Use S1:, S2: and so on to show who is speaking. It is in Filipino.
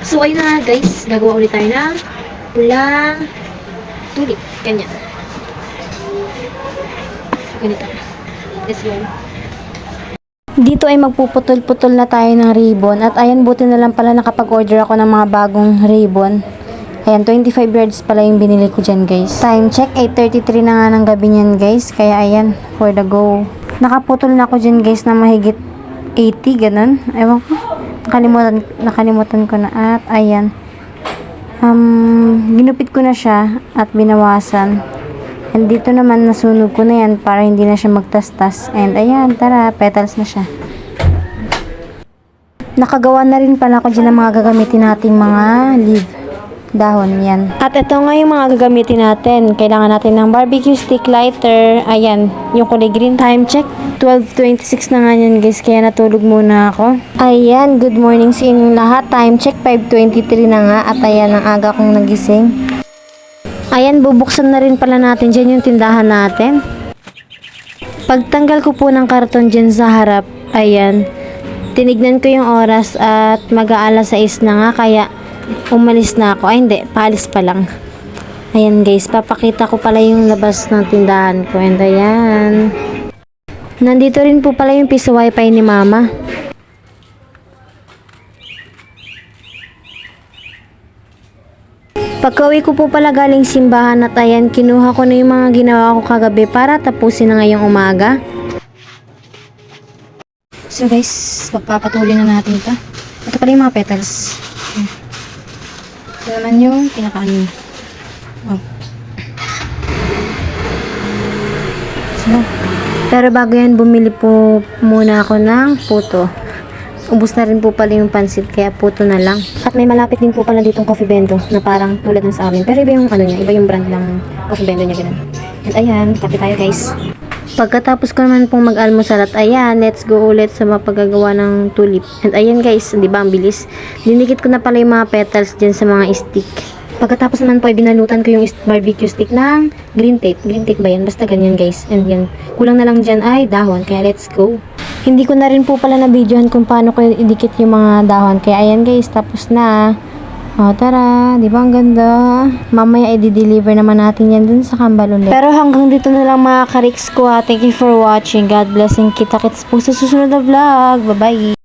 S1: So, ayun na guys. Gagawa ulit tayo ng pulang tulip. Ganyan. Ganito. Let's go. Dito ay magpuputol-putol na tayo ng ribbon. At ayan, buti na lang pala nakapag-order ako ng mga bagong ribbon. Ayan, 25 yards pala yung binili ko dyan guys. Time check, 8:33 na nga ng gabi niyan guys. Kaya ayan, for the go. Nakaputol na ako dyan guys na mahigit 80, ganun. Ewan ko. Nakalimutan ko na. At ayan. Ginupit ko na siya at binawasan. And dito naman nasunog ko na yan para hindi na siya magtastas. And ayan, tara, petals na siya. Nakagawa na rin pala ako dyan ng mga gagamitin nating mga leaf. Dahon, yan. At ito nga yung mga gagamitin natin. Kailangan natin ng barbecue stick lighter. Ayan, yung kulay green. Time check, 12:26 na nga yan guys. Kaya natulog muna ako. Ayan, good morning sa inyong lahat. Time check, 5:23 na nga. At ayan, ang aga kong nagising. Ayan, bubuksan na rin pala natin dyan yung tindahan natin. Pagtanggal ko po ng karton dyan sa harap, ayan, tinignan ko yung oras at mag-aalas 6 na nga. Kaya umalis na ako. Ay hindi, paalis pa lang. Ayan guys, papakita ko pala yung labas ng tindahan ko. And ayan, nandito rin po pala yung piso wifi ni mama. Pagka-uwi ko po pala galing simbahan at ayan, kinuha ko na yung mga ginawa ko kagabi para tapusin na ngayong umaga. So guys, pagpapatuloy na natin ito. Ito pala yung mga petals. Ito naman yung pinakaano. Oh. So, pero bago yan, bumili po muna ako ng puto. Ubus na rin po pala yung pansit, kaya puto na lang. At may malapit din po pala ditong coffee bento na parang tulad ng sa amin. Pero iba yung ano niya, iba yung brand ng coffee bento niya, ganun. And ayan, kape tayo guys. Pagkatapos ko naman pong mag-almusal at ayan, let's go ulit sa mapagagawa ng tulip. And ayan guys, di ba ang bilis? Dinikit ko na pala yung mga petals dyan sa mga stick. Pagkatapos naman po ay binalutan ko yung barbecue stick ng green tape. Green tape ba yan? Basta ganyan guys. And yan, kulang na lang dyan ay dahon. Kaya let's go. Hindi ko na rin po pala na-videohan kung paano ko idikit yung mga dahon. Kaya ayan guys, tapos na. O tara, di ba ang ganda? Mamaya i-deliver naman natin yan dun sa Kambal ulit. Pero hanggang dito na lang mga kariks ko ha. Thank you for watching. God bless and kita-kits po sa susunod na vlog. Bye-bye!